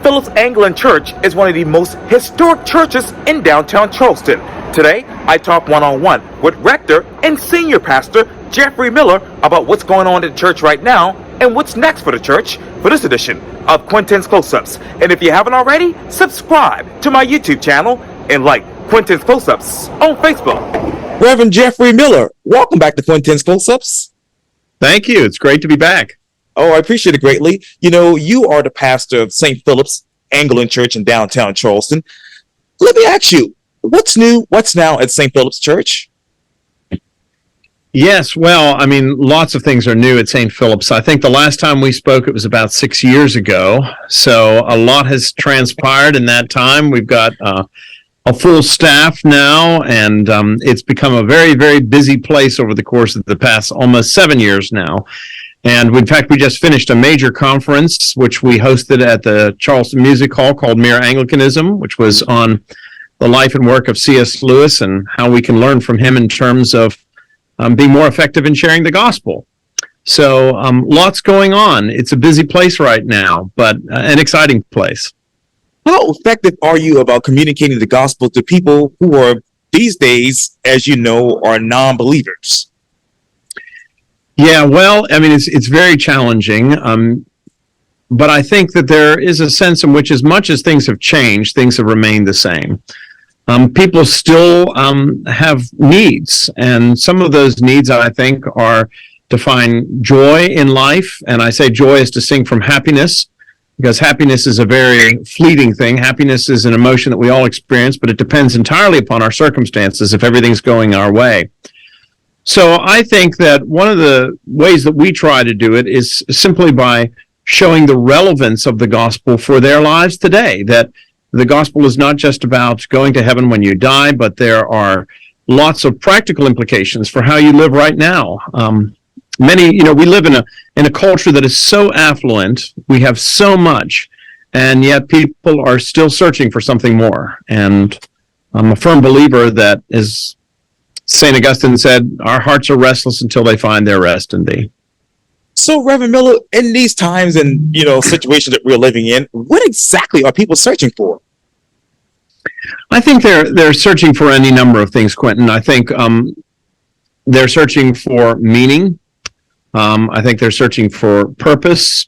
Phillips Anglican Church is one of the most historic churches in downtown Charleston. Today, I talk one-on-one with Rector and Senior Pastor Jeffrey Miller about what's going on in the church right now and what's next for the church for this edition of Quintin's Close-Ups. And if you haven't already, subscribe to my YouTube channel and like Quintin's Close-Ups on Facebook. Reverend Jeffrey Miller, welcome back to Quintin's Close-Ups. Thank you. It's great to be back. Oh, I appreciate it greatly. You know, you are the pastor of St. Philip's Anglican Church in downtown Charleston. Let me ask you, what's new, what's now at St. Philip's Church? Yes, well, I mean, lots of things are new at St. Philip's. I think the last time we spoke, it was about 6 years ago. So a lot has transpired in that time. We've got a full staff now, and it's become a very, very busy place over the course of the past almost 7 years now. And in fact, we just finished a major conference, which we hosted at the Charleston Music Hall called Mere Anglicanism, which was on the life and work of C.S. Lewis and how we can learn from him in terms of being more effective in sharing the gospel. So lots going on. It's a busy place right now, but an exciting place. How effective are you about communicating the gospel to people who are these days, as you know, are non-believers? Yeah, well, I mean, it's very challenging, but I think that there is a sense in which as much as things have changed, things have remained the same. People still have needs, and some of those needs, I think, are to find joy in life, and I say joy is distinct from happiness, because happiness is a very fleeting thing. Happiness is an emotion that we all experience, but it depends entirely upon our circumstances if everything's going our way. So I think that one of the ways that we try to do it is simply by showing the relevance of the gospel for their lives today, that the gospel is not just about going to heaven when you die, but there are lots of practical implications for how you live right now. We live in a culture that is so affluent, we have so much, and yet people are still searching for something more. And I'm a firm believer that, as St. Augustine said, our hearts are restless until they find their rest in thee. So, Reverend Miller, in these times and, situations that we're living in, what exactly are people searching for? I think they're searching for any number of things, Quintin. I think they're searching for meaning. I think they're searching for purpose.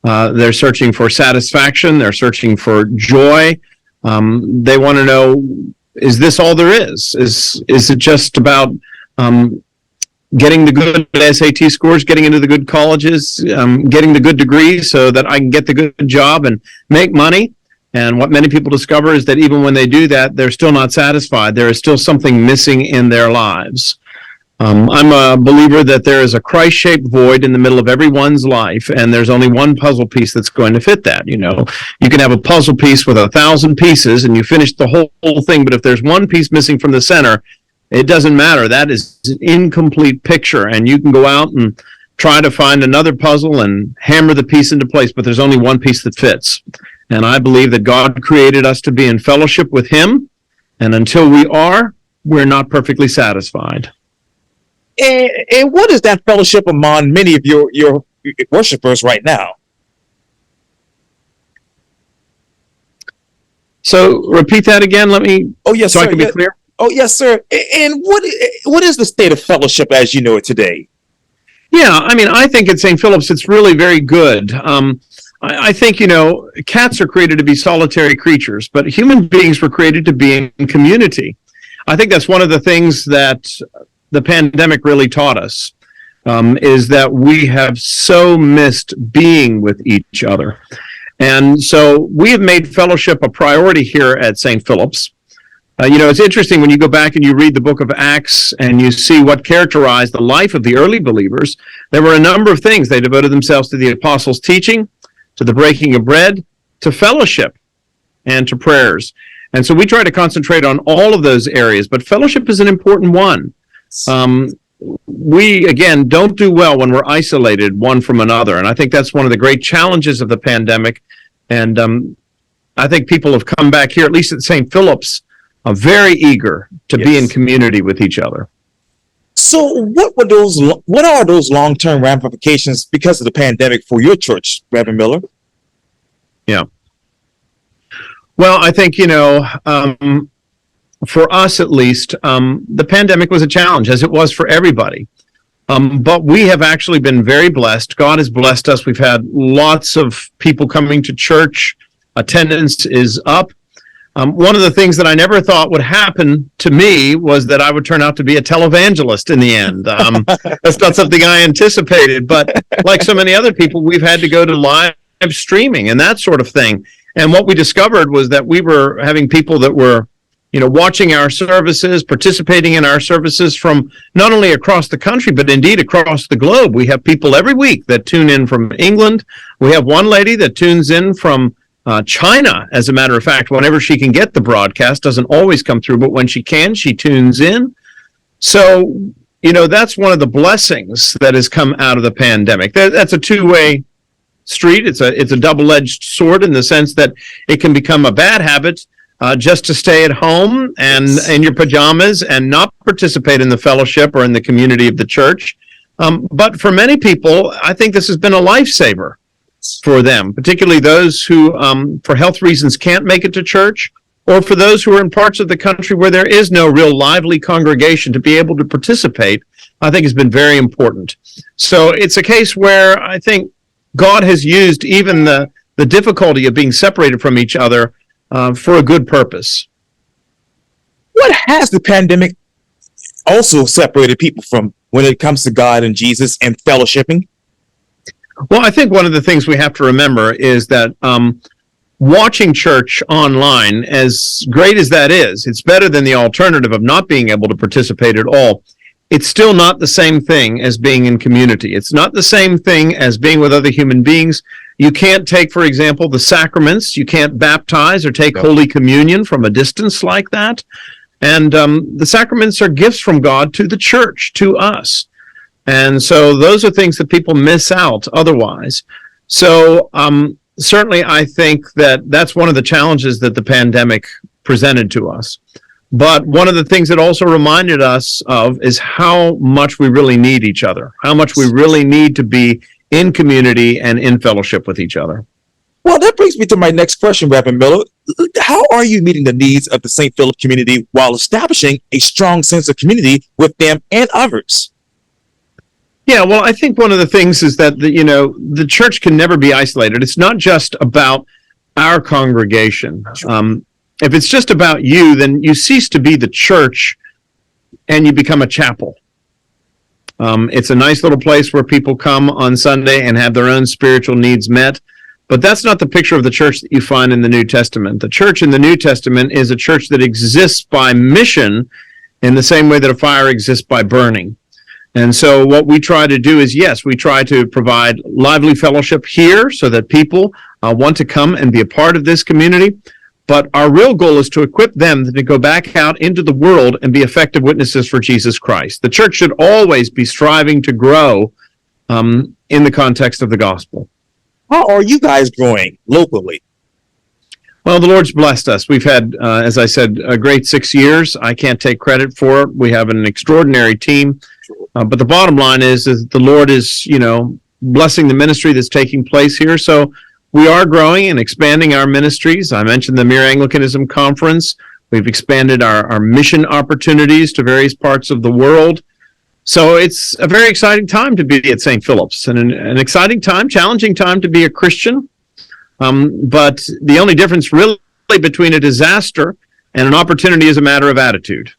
They're searching for satisfaction. They're searching for joy. They want to know, is this all there is? Is it just about getting the good SAT scores, getting into the good colleges, getting the good degrees so that I can get the good job and make money? And what many people discover is that even when they do that, they're still not satisfied. There is still something missing in their lives. I'm a believer that there is a Christ-shaped void in the middle of everyone's life, and there's only one puzzle piece that's going to fit that. You can have a puzzle piece with 1,000 pieces, and you finish the whole thing, but if there's one piece missing from the center, it doesn't matter. That is an incomplete picture, and you can go out and try to find another puzzle and hammer the piece into place, but there's only one piece that fits. And I believe that God created us to be in fellowship with Him, and until we are, we're not perfectly satisfied. And what is that fellowship among many of your worshipers right now? So repeat that again. Let me. Oh yes, so sir. I can be clear. Oh yes, sir. And what is the state of fellowship as you know it today? Yeah, I mean, I think at St. Philip's it's really very good. I think cats are created to be solitary creatures, but human beings were created to be in community. I think that's one of the things that the pandemic really taught us, is that we have so missed being with each other. And so we have made fellowship a priority here at St. Philip's. It's interesting when you go back and you read the book of Acts and you see what characterized the life of the early believers. There were a number of things. They devoted themselves to the apostles' teaching, to the breaking of bread, to fellowship, and to prayers. And so we try to concentrate on all of those areas, but fellowship is an important one. We, again, don't do well when we're isolated one from another. And I think that's one of the great challenges of the pandemic. And I think people have come back here, at least at St. Philip's, very eager to be in community with each other. So what are those long-term ramifications because of the pandemic for your church, Reverend Miller? Yeah. Well, I think, for us at least, the pandemic was a challenge, as it was for everybody. But we have actually been very blessed. God has blessed us. We've had lots of people coming to church. Attendance is up. One of the things that I never thought would happen to me was that I would turn out to be a televangelist in the end. That's not something I anticipated, but like so many other people, we've had to go to live streaming and that sort of thing. And what we discovered was that we were having people that were, watching our services, participating in our services from not only across the country, but indeed across the globe. We have people every week that tune in from England. We have one lady that tunes in from China, as a matter of fact, whenever she can get the broadcast. Doesn't always come through, but when she can, she tunes in. So, that's one of the blessings that has come out of the pandemic. That's a two-way street. It's a double-edged sword in the sense that it can become a bad habit just to stay at home and in your pajamas and not participate in the fellowship or in the community of the church. But for many people, I think this has been a lifesaver for them, particularly those who, for health reasons, can't make it to church, or for those who are in parts of the country where there is no real lively congregation. To be able to participate, I think, has been very important. So it's a case where I think God has used even the difficulty of being separated from each other for a good purpose. What has the pandemic also separated people from when it comes to God and Jesus and fellowshipping? Well, I think one of the things we have to remember is that watching church online, as great as that is, it's better than the alternative of not being able to participate at all. It's still not the same thing as being in community. It's not the same thing as being with other human beings. You can't take, for example, the sacraments. You can't baptize or take Holy Communion from a distance like that. And the sacraments are gifts from God to the church, to us. And so those are things that people miss out otherwise. So certainly I think that that's one of the challenges that the pandemic presented to us. But one of the things it also reminded us of is how much we really need each other, how much we really need to be in community and in fellowship with each other. Well, that brings me to my next question, Reverend Miller. How are you meeting the needs of the St. Philip community while establishing a strong sense of community with them and others? Yeah, well, I think one of the things is that, the church can never be isolated. It's not just about our congregation. If it's just about you, then you cease to be the church and you become a chapel. It's a nice little place where people come on Sunday and have their own spiritual needs met. But that's not the picture of the church that you find in the New Testament. The church in the New Testament is a church that exists by mission in the same way that a fire exists by burning. And so what we try to do is, yes, we try to provide lively fellowship here so that people want to come and be a part of this community. But our real goal is to equip them to go back out into the world and be effective witnesses for Jesus Christ. The church should always be striving to grow in the context of the gospel. How are you guys growing locally? Well, the Lord's blessed us. We've had, as I said, a great 6 years. I can't take credit for it. We have an extraordinary team. But the bottom line is the Lord is, blessing the ministry that's taking place here. So we are growing and expanding our ministries. I mentioned the Mere Anglicanism Conference. We've expanded our mission opportunities to various parts of the world. So it's a very exciting time to be at St. Philip's, and an exciting time, challenging time to be a Christian. But the only difference really between a disaster and an opportunity is a matter of attitude.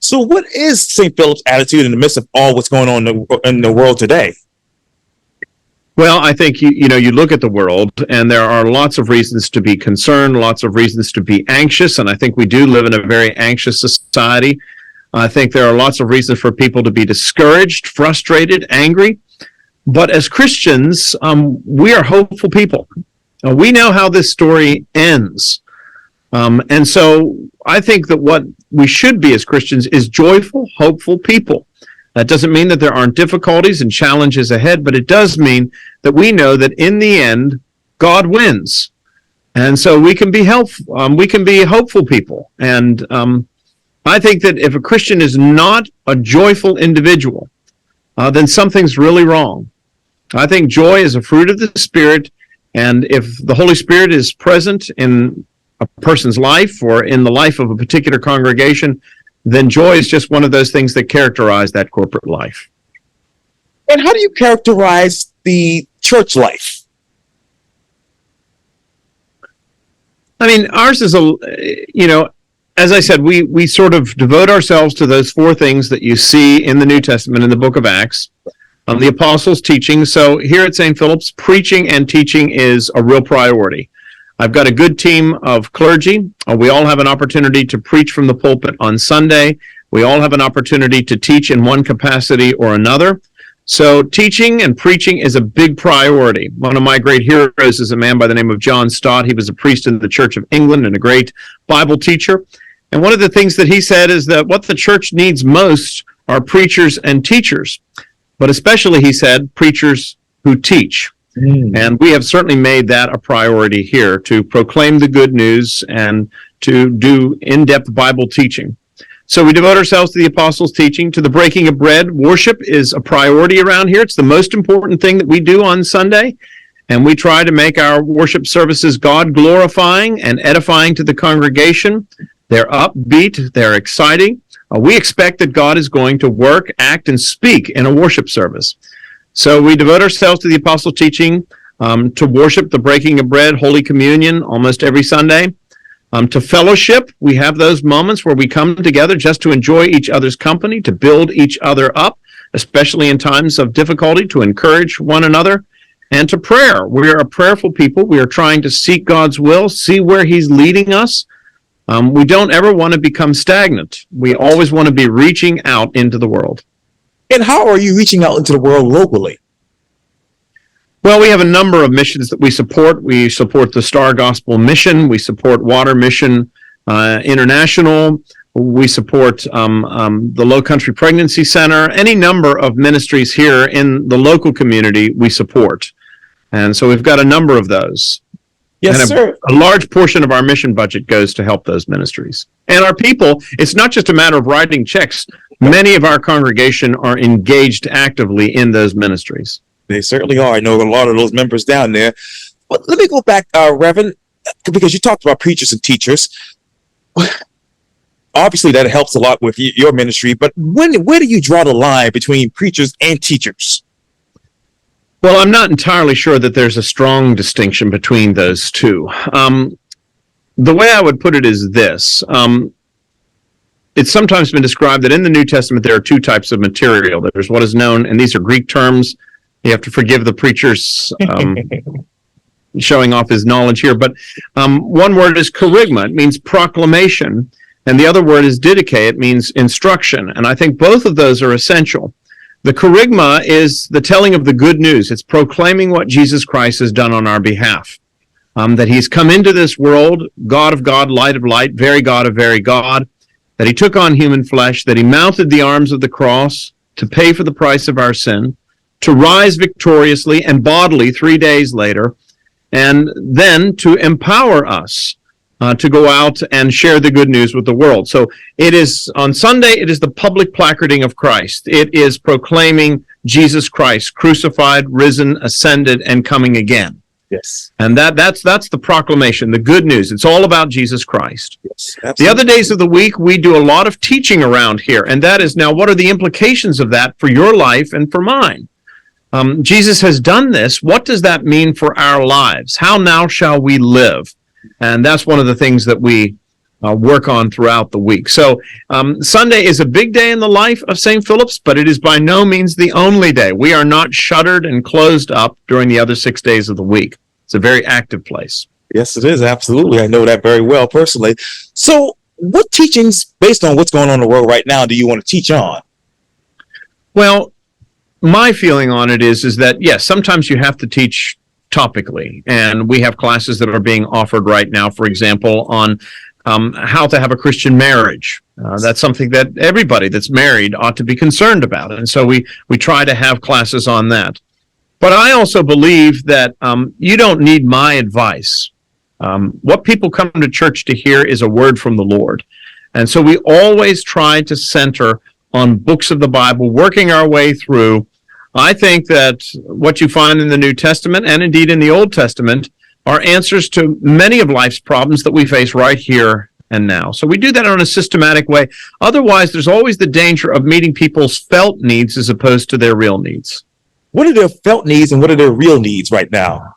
So what is St. Philip's attitude in the midst of all what's going on in the world today? Well, I think, you look at the world and there are lots of reasons to be concerned, lots of reasons to be anxious. And I think we do live in a very anxious society. I think there are lots of reasons for people to be discouraged, frustrated, angry. But as Christians, we are hopeful people. We know how this story ends. And so I think that what we should be as Christians is joyful, hopeful people. That doesn't mean that there aren't difficulties and challenges ahead, but it does mean that we know that in the end, God wins. And so we can be hopeful people. And I think that if a Christian is not a joyful individual, then something's really wrong. I think joy is a fruit of the Spirit, And if the Holy Spirit is present in a person's life or in the life of a particular congregation, then joy is just one of those things that characterize that corporate life. And how do you characterize the church life? I mean, ours is as I said, we sort of devote ourselves to those four things that you see in the New Testament in the book of Acts. The apostles' teaching. So here at St. Philip's, preaching and teaching is a real priority. I've got a good team of clergy. We all have an opportunity to preach from the pulpit on Sunday. We all have an opportunity to teach in one capacity or another. So teaching and preaching is a big priority. One of my great heroes is a man by the name of John Stott. He was a priest in the Church of England and a great Bible teacher. And one of the things that he said is that what the church needs most are preachers and teachers. But especially, he said, preachers who teach. And we have certainly made that a priority here, to proclaim the good news and to do in-depth Bible teaching. So we devote ourselves to the apostles' teaching, to the breaking of bread. Worship is a priority around here. It's the most important thing that we do on Sunday. And we try to make our worship services God-glorifying and edifying to the congregation. They're upbeat, they're exciting. We expect that God is going to work, act, and speak in a worship service. So we devote ourselves to the apostle teaching, to worship, the breaking of bread, Holy Communion almost every Sunday. To fellowship, we have those moments where we come together just to enjoy each other's company, to build each other up, especially in times of difficulty, to encourage one another. And to prayer. We are a prayerful people. We are trying to seek God's will, see where He's leading us. We don't ever want to become stagnant. We always want to be reaching out into the world. And how are you reaching out into the world locally? Well, we have a number of missions that we support. We support the Star Gospel Mission. We support Water Mission International. We support the Low Country Pregnancy Center. Any number of ministries here in the local community we support. And so we've got a number of those. Yes, sir. A large portion of our mission budget goes to help those ministries. And our people, it's not just a matter of writing checks. Many of our congregation are engaged actively in those ministries. They certainly are. I know a lot of those members down there. But let me go back, Reverend, because you talked about preachers and teachers. Obviously, that helps a lot with your ministry. But where do you draw the line between preachers and teachers? Well, I'm not entirely sure that there's a strong distinction between those two. The way I would put it is this. It's sometimes been described that in the New Testament there are two types of material. There's what is known, and these are Greek terms. You have to forgive the preacher's showing off his knowledge here. But one word is kerygma. It means proclamation. And the other word is didache. It means instruction. And I think both of those are essential. The kerygma is the telling of the good news. It's proclaiming what Jesus Christ has done on our behalf. That He's come into this world, God of God, light of light, very God of very God. That He took on human flesh. That He mounted the arms of the cross to pay for the price of our sin. To rise victoriously and bodily 3 days later. And then to empower us to go out and share the good news with the world. So it is, on Sunday, it is the public placarding of Christ. It is proclaiming Jesus Christ, crucified, risen, ascended, and coming again. Yes. And that's the proclamation, the good news. It's all about Jesus Christ. Yes, absolutely. The other days of the week, we do a lot of teaching around here. And that is now, what are the implications of that for your life and for mine? Jesus has done this. What does that mean for our lives? How now shall we live? And that's one of the things that we work on throughout the week. So Sunday is a big day in the life of St. Philip's, but it is by no means the only day. We are not shuttered and closed up during the other 6 days of the week. It's a very active place. Yes, it is. Absolutely. I know that very well personally. So what teachings, based on what's going on in the world right now, do you want to teach on? Well, my feeling on it is that, yes, sometimes you have to teach topically. And we have classes that are being offered right now, for example, on how to have a Christian marriage. That's something that everybody that's married ought to be concerned about. And so we try to have classes on that. But I also believe that you don't need my advice. What people come to church to hear is a word from the Lord. And so we always try to center on books of the Bible, working our way through I think that what you find in the New Testament and indeed in the Old Testament are answers to many of life's problems that we face right here and now. So we do that in a systematic way. Otherwise, there's always the danger of meeting people's felt needs as opposed to their real needs. What are their felt needs and what are their real needs right now?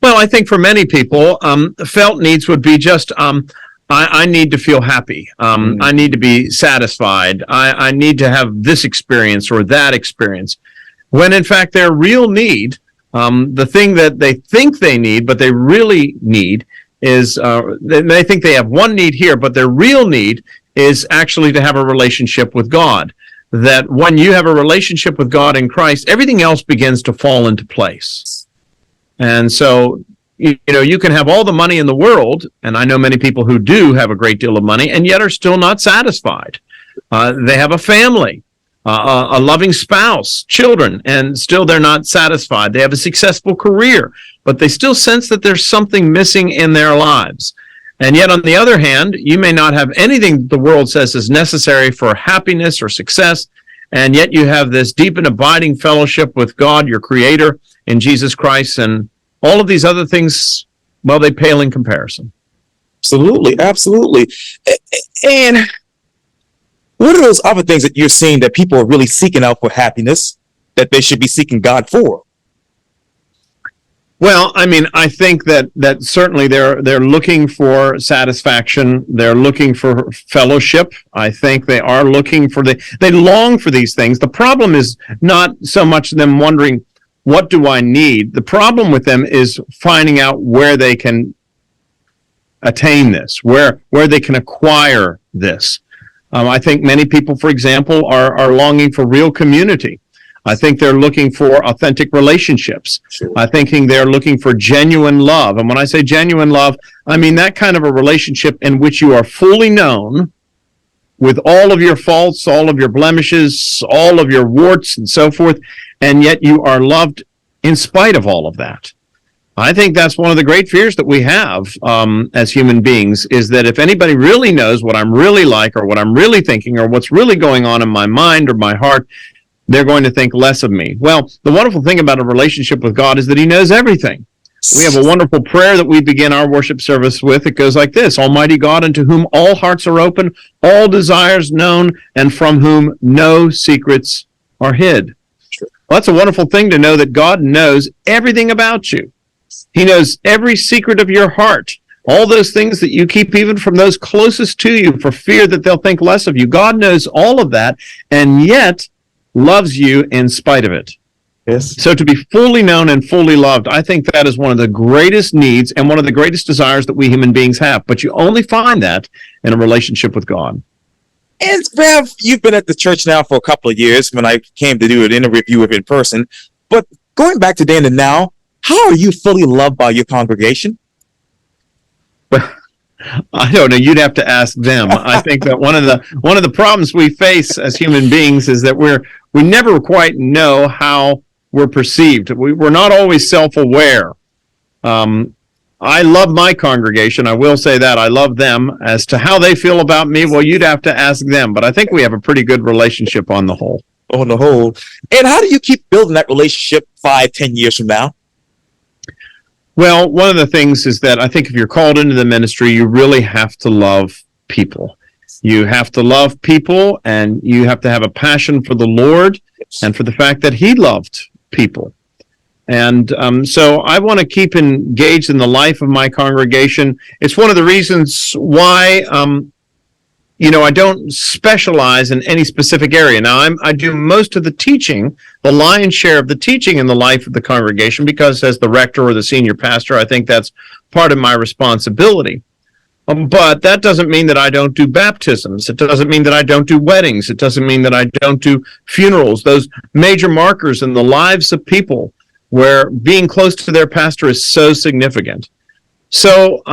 Well, I think for many people, felt needs would be just, I need to feel happy. I need to be satisfied. I need to have this experience or that experience. When in fact their real need, the thing that they think they need, but they really need is, they think they have one need here, but their real need is actually to have a relationship with God. That when you have a relationship with God in Christ, everything else begins to fall into place. And so, you know, you can have all the money in the world, and I know many people who do have a great deal of money and yet are still not satisfied. They have a family, a loving spouse, children, and still they're not satisfied. They have a successful career, but they still sense that there's something missing in their lives. And yet, on the other hand, you may not have anything the world says is necessary for happiness or success, and yet you have this deep and abiding fellowship with God, your Creator, in Jesus Christ, and all of these other things, well, they pale in comparison. Absolutely, absolutely. And what are those other things that you're seeing that people are really seeking out for happiness that they should be seeking God for? Well, I mean, I think that certainly they're looking for satisfaction. They're looking for fellowship. I think they are looking for they long for these things. The problem is not so much them wondering, what do I need? The problem with them is finding out where they can attain this, where they can acquire this. I think many people, for example, are longing for real community. I think they're looking for authentic relationships. Sure. I think they're looking for genuine love. And when I say genuine love, I mean that kind of a relationship in which you are fully known with all of your faults, all of your blemishes, all of your warts and so forth, and yet you are loved in spite of all of that. I think that's one of the great fears that we have as human beings, is that if anybody really knows what I'm really like or what I'm really thinking or what's really going on in my mind or my heart, they're going to think less of me. Well, the wonderful thing about a relationship with God is that He knows everything. We have a wonderful prayer that we begin our worship service with. It goes like this: Almighty God, unto whom all hearts are open, all desires known, and from whom no secrets are hid. Well, that's a wonderful thing to know, that God knows everything about you. He knows every secret of your heart. All those things that you keep even from those closest to you for fear that they'll think less of you. God knows all of that, and yet loves you in spite of it. Yes. So to be fully known and fully loved, I think that is one of the greatest needs and one of the greatest desires that we human beings have. But you only find that in a relationship with God. And Rev, you've been at the church now for a couple of years when I came to do an interview with in person. But going back to then and now, how are you fully loved by your congregation? I don't know. You'd have to ask them. I think that one of the problems we face as human beings is that we never quite know how we're perceived. We're not always self-aware. I love my congregation. I will say that. I love them. As to how they feel about me, well, you'd have to ask them. But I think we have a pretty good relationship on the whole. On the whole. And how do you keep building that relationship 5-10 years from now? Well, one of the things is that I think if you're called into the ministry, you really have to love people. You have to love people, and you have to have a passion for the Lord and for the fact that He loved people. And so I want to keep engaged in the life of my congregation. It's one of the reasons why, I don't specialize in any specific area. Now, I do most of the teaching, the lion's share of the teaching in the life of the congregation, because as the rector or the senior pastor, I think that's part of my responsibility. But that doesn't mean that I don't do baptisms. It doesn't mean that I don't do weddings. It doesn't mean that I don't do funerals, those major markers in the lives of people where being close to their pastor is so significant. So,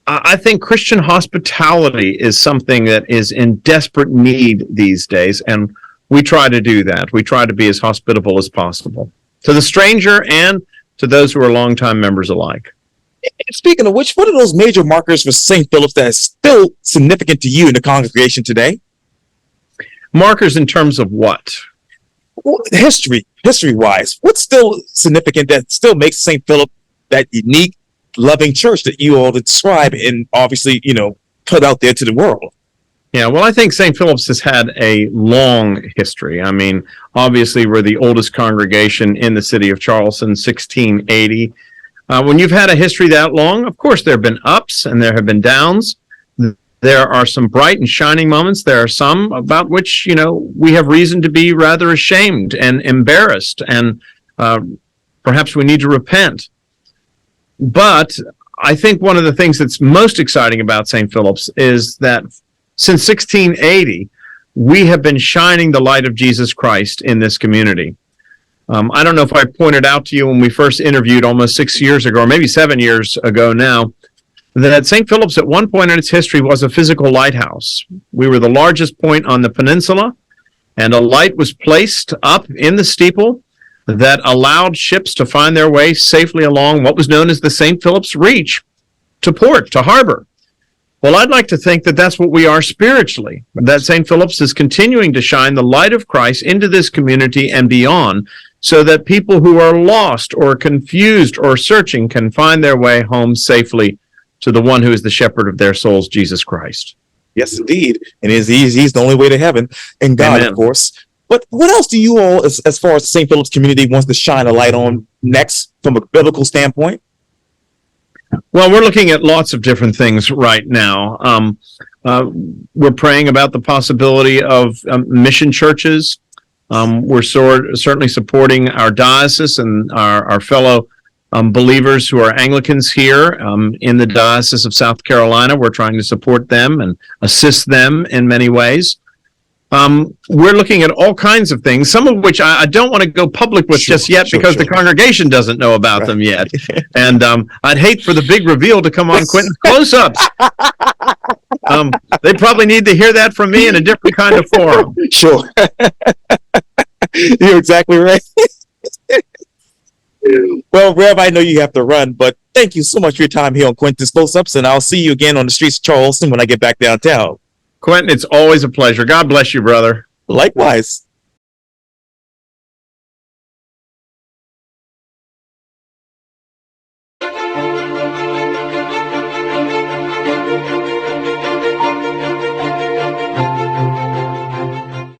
I think Christian hospitality is something that is in desperate need these days, and we try to do that. We try to be as hospitable as possible to the stranger and to those who are longtime members alike. Speaking of which, what are those major markers for St. Philip's that is still significant to you in the congregation today? Markers in terms of what? history-wise, what's still significant that still makes St. Philip that unique, loving church that you all describe and obviously, put out there to the world? Yeah, well, I think St. Philip's has had a long history. I mean, obviously, we're the oldest congregation in the city of Charleston, 1680. When you've had a history that long, of course, there have been ups and there have been downs. There are some bright and shining moments. There are some about which, we have reason to be rather ashamed and embarrassed, and perhaps we need to repent. But I think one of the things that's most exciting about St. Philip's is that since 1680, we have been shining the light of Jesus Christ in this community. I don't know if I pointed out to you when we first interviewed almost 6 years ago, or maybe 7 years ago now, that St. Philip's at one point in its history was a physical lighthouse. We were the largest point on the peninsula, and a light was placed up in the steeple that allowed ships to find their way safely along what was known as the St. Philip's Reach to port, to harbor. Well, I'd like to think that that's what we are spiritually, that St. Philip's is continuing to shine the light of Christ into this community and beyond, so that people who are lost or confused or searching can find their way home safely to the one who is the shepherd of their souls, Jesus Christ. Yes, indeed. And he's the only way to heaven, and God, Amen. Of course. But what else do you all, as far as the St. Philip's community, wants to shine a light on next from a biblical standpoint? Well, we're looking at lots of different things right now. We're praying about the possibility of mission churches. We're certainly supporting our diocese and our fellow believers who are Anglicans here in the Diocese of South Carolina. We're trying to support them and assist them in many ways. We're looking at all kinds of things, some of which I don't want to go public with just yet because the congregation doesn't know about them yet. And I'd hate for the big reveal to come on Quintin's close-ups. They probably need to hear that from me in a different kind of forum. Sure. You're exactly right. Well, Rev, I know you have to run, but thank you so much for your time here on Quintin's Close-Ups, and I'll see you again on the streets of Charleston when I get back downtown. Quintin, it's always a pleasure. God bless you, brother. Likewise.